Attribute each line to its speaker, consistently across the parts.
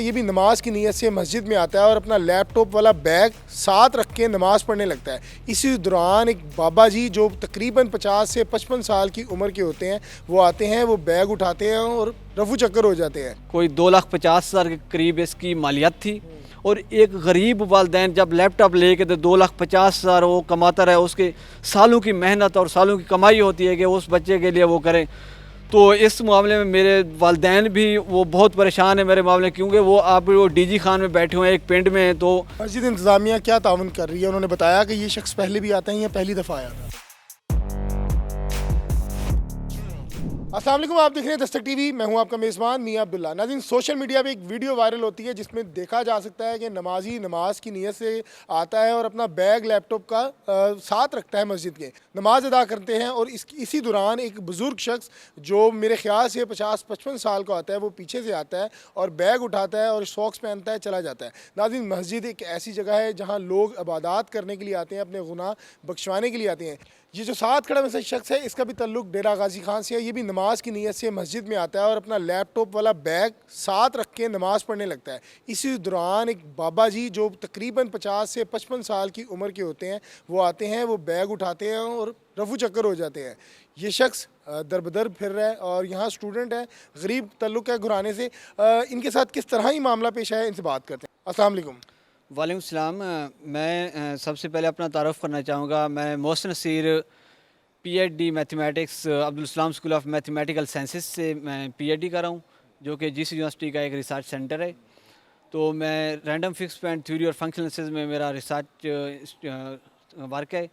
Speaker 1: ये भी नमाज की नीयत से मस्जिद में आता है और अपना लैपटॉप वाला बैग साथ रख के नमाज़ पढ़ने लगता है। इसी दौरान एक बाबा जी जो तकरीबन 50 से 55 साल की उम्र के होते हैं, वो आते हैं, वो बैग उठाते हैं और रफू चक्कर हो जाते हैं।
Speaker 2: कोई 2,50,000 के करीब इसकी मालियत थी और एक गरीब वालदैन जब लैपटॉप लेके तो 2,50,000 वो कमाता रहे, उसके सालों की मेहनत और सालों की कमाई होती है कि उस बच्चे के लिए वो करें। तो इस मामले में मेरे वालदैन भी वो बहुत परेशान है मेरे मामले, क्योंकि वो आप वो डीजी खान में बैठे हुए हैं एक पिंड में। तो
Speaker 1: मस्जिद इंतज़ामिया क्या ताउन कर रही है? उन्होंने बताया कि ये शख्स पहले भी आते हैं या पहली दफ़ा आया था? अस्सलाम वालेकुम, आप देख रहे हैं दस्तक टीवी। मैं हूं आपका मेज़बान मियां अब्दुल्ला। नाज़रीन, सोशल मीडिया पे एक वीडियो वायरल होती है जिसमें देखा जा सकता है कि नमाजी नमाज की नीयत से आता है और अपना बैग लैपटॉप का साथ रखता है मस्जिद के, नमाज अदा करते हैं। और इसी दौरान एक बुज़ुर्ग शख्स जो मेरे ख्याल से 50-55 साल का आता है, वो पीछे से आता है और बैग उठाता है और सॉक्स पहनता है, चला जाता है। नाज़रीन, मस्जिद एक ऐसी जगह है जहाँ लोग इबादत करने के लिए आते हैं, अपने गुनाह बख्शवाने के लिए आते हैं। ये जो साथ खड़ा वैसे शख्स है, इसका भी ताल्लुक डेरा गाजी खान से है। ये भी नमाज की नीयत से मस्जिद में आता है और अपना लैपटॉप वाला बैग साथ रख के नमाज़ पढ़ने लगता है। इसी दौरान एक बाबा जी जो तकरीबन 50 से 55 साल की उम्र के होते हैं, वो आते हैं, वो बैग उठाते हैं और रफू चक्कर हो जाते हैं। ये शख्स दर फिर रहा है और यहाँ स्टूडेंट है, गरीब ताल्लुक है घुराने से। इनके साथ किस तरह ही मामला पेश है, इनसे बात करते हैं। अस्सलाम वालेकुम।
Speaker 2: वालेकुम सलाम। मैं सबसे पहले अपना तारुफ़ करना चाहूँगा। मैं Mohsin Naseer PhD mathematics Abdul Salam school of mathematical sciences से मैं पीएचडी कर रहा हूँ, जो कि जीसी यूनिवर्सिटी का एक रिसर्च सेंटर है। तो मैं रैंडम फिक्स पॉइंट थ्योरी और फंक्शनल एनालिसिस में मेरा रिसर्च वर्क है।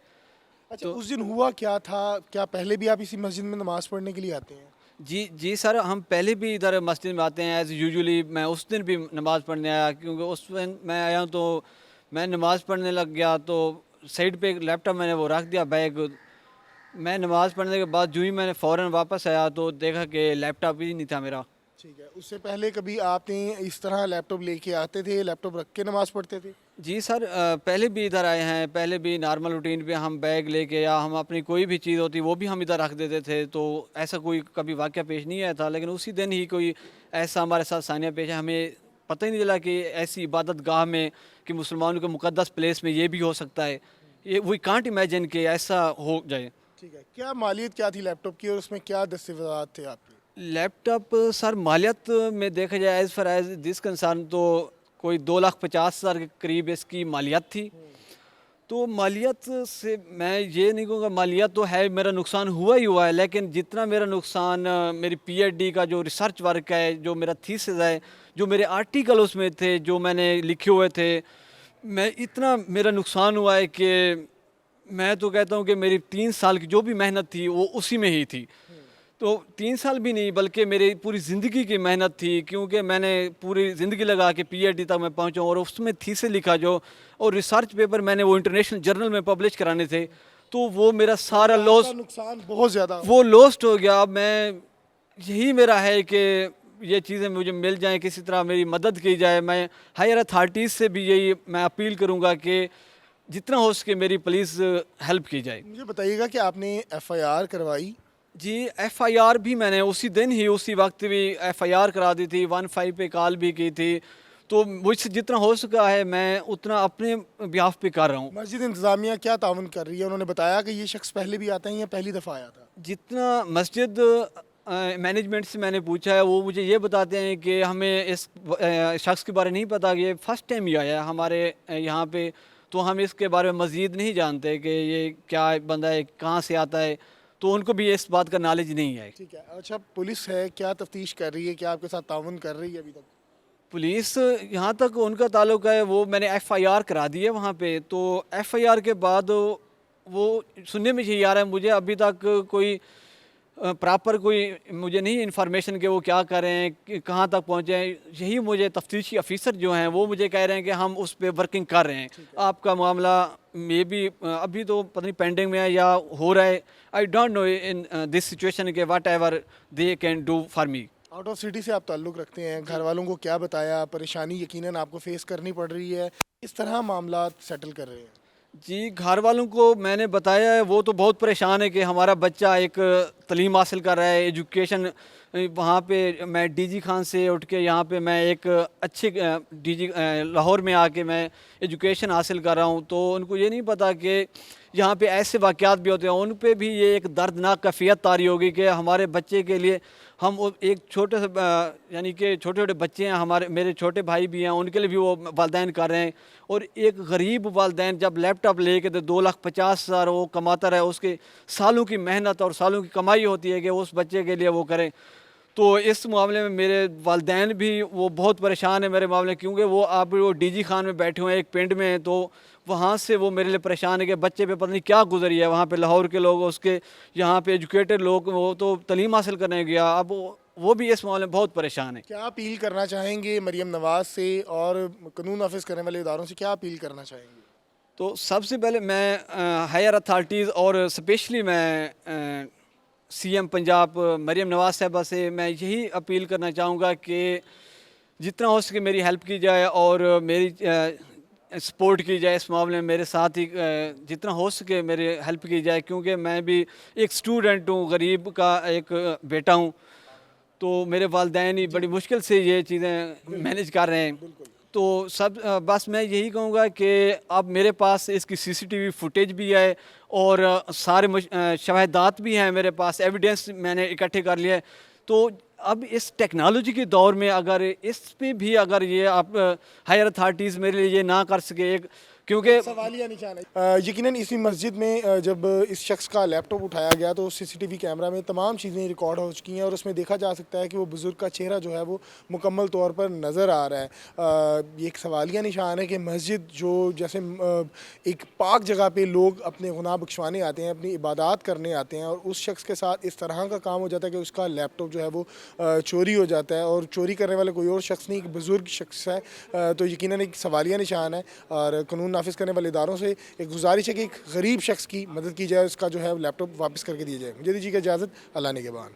Speaker 1: अच्छा,
Speaker 2: तो
Speaker 1: उस दिन हुआ क्या था? क्या पहले भी आप इसी मस्जिद में नमाज़ पढ़ने के लिए आते हैं?
Speaker 2: जी जी सर, हम पहले भी इधर मस्जिद में आते हैं एज़ यूजुअली। मैं उस दिन भी नमाज़ पढ़ने आया, क्योंकि उस दिन मैं आया हूँ तो मैं नमाज़ पढ़ने लग गया। तो साइड पे एक लैपटॉप मैंने वो रख दिया, बैग। मैं नमाज़ पढ़ने के बाद जो ही मैंने फ़ौरन वापस आया तो देखा कि लैपटॉप ही नहीं था मेरा।
Speaker 1: ठीक है। उससे पहले कभी आपने इस तरह लैपटॉप लेके आते थे, लैपटॉप रख के नमाज़ पढ़ते थे?
Speaker 2: जी सर, पहले भी इधर आए हैं। पहले भी नॉर्मल रूटीन पे हम बैग लेके या हम अपनी कोई भी चीज़ होती वो भी हम इधर रख देते थे। तो ऐसा कोई कभी वाक़या पेश नहीं आया था, लेकिन उसी दिन ही कोई ऐसा हमारे साथ सानिया पेश है। हमें पता ही नहीं चला कि ऐसी इबादत गाह में, कि मुसलमानों के मुक़द्दस प्लेस में ये भी हो सकता है। ये वी कांट इमेजिन कि ऐसा हो जाए।
Speaker 1: ठीक है। क्या मालियत क्या थी लैपटॉप की और उसमें क्या दस्तावेज़ात थे आपके?
Speaker 2: लैपटॉप सर, मालियत में देखा जाए as far as this concern तो कोई 2,50,000 के करीब इसकी मालियत थी। तो मालियत से मैं ये नहीं कहूँगा, मालियत तो है, मेरा नुकसान हुआ ही हुआ है। लेकिन जितना मेरा नुकसान मेरी पीएचडी का जो रिसर्च वर्क है, जो मेरा थीसिस है, जो मेरे आर्टिकल उसमें थे, जो मैंने लिखे हुए थे, मैं इतना मेरा नुकसान हुआ है कि मैं तो कहता हूँ कि मेरी 3 साल की जो भी मेहनत थी वो उसी में ही थी। तो 3 साल भी नहीं, बल्कि मेरी पूरी ज़िंदगी की मेहनत थी, क्योंकि मैंने पूरी ज़िंदगी लगा के पीएचडी तक मैं पहुंचा और उसमें थीसिस लिखा जो, और रिसर्च पेपर मैंने वो इंटरनेशनल जर्नल में पब्लिश कराने थे। तो वो मेरा सारा लॉस,
Speaker 1: नुकसान बहुत ज़्यादा।
Speaker 2: वो लॉस्ट हो गया। अब मैं, यही मेरा है कि ये चीज़ें मुझे मिल जाएं, किसी तरह मेरी मदद की जाए। मैं हायर अथॉरिटीज़ से भी यही मैं अपील करूँगा कि जितना हो सके मेरी प्लीज़ हेल्प की जाए।
Speaker 1: मुझे बताइएगा कि आपने एफआईआर करवाई?
Speaker 2: जी, एफ़आईआर भी मैंने उसी दिन ही, उसी वक्त भी एफ़आईआर करा दी थी, 15 पे कॉल भी की थी। तो मुझसे जितना हो सका है मैं उतना अपने बिहाफ पे कर रहा हूँ।
Speaker 1: मस्जिद इंतज़ामिया क्या ताउन कर रही है? उन्होंने बताया कि ये शख्स पहले भी आते हैं या पहली दफ़ा आया था?
Speaker 2: जितना मस्जिद मैनेजमेंट से मैंने पूछा है, वो मुझे ये बताते हैं कि हमें इस शख्स के बारे नहीं पता, कि ये फ़र्स्ट टाइम ही आया है हमारे यहाँ पे। तो हम इसके बारे में मज़ीद नहीं जानते कि ये क्या बंदा है, कहाँ से आता है। तो उनको भी इस बात का नॉलेज नहीं है।
Speaker 1: ठीक है। अच्छा, पुलिस है, क्या तफ्तीश कर रही है? क्या आपके साथ ताउन कर रही है अभी तक?
Speaker 2: पुलिस, यहाँ तक उनका ताल्लुक है, वो मैंने एफ़आईआर करा दी है वहाँ पे। तो एफ़आईआर के बाद वो सुनने में यही आ रहा है, मुझे अभी तक कोई प्रॉपर कोई मुझे नहीं इन्फॉर्मेशन कि वो क्या कर रहे हैं, कहाँ तक पहुँचे हैं। यही मुझे तफ्तीशी अफीसर जो हैं वो मुझे कह रहे हैं कि हम उस पर वर्किंग कर रहे हैं। आपका मामला मे भी अभी तो पता नहीं पेंडिंग में है या हो रहा है। I don't know in this situation के whatever they can do for me.
Speaker 1: Out of city से आप ताल्लुक़ रखते हैं, घर वालों को क्या बताया? परेशानी यकीनन आपको फेस करनी पड़ रही है, इस तरह मामला सेटल कर रहे हैं?
Speaker 2: जी, घर वालों को मैंने बताया है, वो तो बहुत परेशान है कि हमारा बच्चा एक तालीम हासिल कर रहा है, एजुकेशन वहाँ पे मैं डीजी खान से उठ के यहाँ पे मैं एक अच्छे डीजी लाहौर में आके मैं एजुकेशन हासिल कर रहा हूँ। तो उनको ये नहीं पता कि यहाँ पे ऐसे वाक़यात भी होते हैं, उन पे भी ये एक दर्दनाक कैफ़ियत तारी होगी कि हमारे बच्चे के लिए हम वो एक छोटे से यानी कि छोटे-छोटे बच्चे हैं हमारे, मेरे छोटे भाई भी हैं, उनके लिए भी वो वालिदैन कर रहे हैं। और एक गरीब वालिदैन जब लैपटॉप लेके तो 2,50,000 वो कमाता रहे, उसके सालों की मेहनत और सालों की कमाई होती है कि उस बच्चे के लिए वो करें। तो इस मामले में मेरे वालिदैन भी वो बहुत परेशान है मेरे मामले में, क्योंकि वो आप वो डीजी खान में बैठे हुए हैं, एक पिंड में हैं, तो वहाँ से वो मेरे लिए परेशान है कि बच्चे पे पता नहीं क्या गुजरी है। वहाँ पे लाहौर के लोग, उसके यहाँ पे एजुकेटेड लोग, वो तो तालीम हासिल करने गया, अब वो भी इस मामले में बहुत परेशान है।
Speaker 1: क्या अपील करना चाहेंगे मरियम नवाज़ से और कानून नाफिज करने वाले इदारों से, क्या अपील करना चाहेंगे?
Speaker 2: तो सबसे पहले मैं हायर अथॉरिटीज़ और स्पेशली मैं सीएम पंजाब मरियम नवाज़ साहिबा से मैं यही अपील करना चाहूँगा कि जितना हो सके मेरी हेल्प की जाए और मेरी सपोर्ट की जाए इस मामले में, मेरे साथ ही जितना हो सके मेरी हेल्प की जाए, क्योंकि मैं भी एक स्टूडेंट हूँ, गरीब का एक बेटा हूँ। तो मेरे वालिदैन ही बड़ी मुश्किल से ये चीज़ें मैनेज कर रहे हैं। तो बस मैं यही कहूँगा कि अब मेरे पास इसकी सीसीटीवी फुटेज भी है और सारे शवाहदात भी हैं मेरे पास, एविडेंस मैंने इकट्ठे कर लिए। तो अब इस टेक्नोलॉजी के दौर में अगर इस पे भी अगर ये आप हायर अथॉरिटीज़ मेरे लिए ये ना कर सके, एक क्योंकि
Speaker 1: सवालिया निशान है। यकीनन इसी मस्जिद में जब इस शख्स का लैपटॉप उठाया गया तो सीसीटीवी कैमरा में तमाम चीज़ें रिकॉर्ड हो चुकी हैं और उसमें देखा जा सकता है कि वो बुज़ुर्ग का चेहरा जो है वो मुकम्मल तौर पर नज़र आ रहा है। ये एक सवालिया निशान है कि मस्जिद जो जैसे एक पाक जगह पे लोग अपने गुनाह बख्शवाने आते हैं, अपनी इबादत करने आते हैं, और उस शख्स के साथ इस तरह का काम हो जाता है कि उसका लैपटॉप जो है वो चोरी हो जाता है, और चोरी करने वाला कोई और शख्स नहीं, एक बुज़ुर्ग शख्स है। तो यकीनन एक सवालिया निशान है और कानून नाफिज करने वाले इदारों से एक गुजारिश है कि एक गरीब शख्स की मदद की जाए, उसका जो है लैपटॉप वापस करके दिया जाए। मुझे दीजिएगा इजाज़त, अल्लाह निगहबान।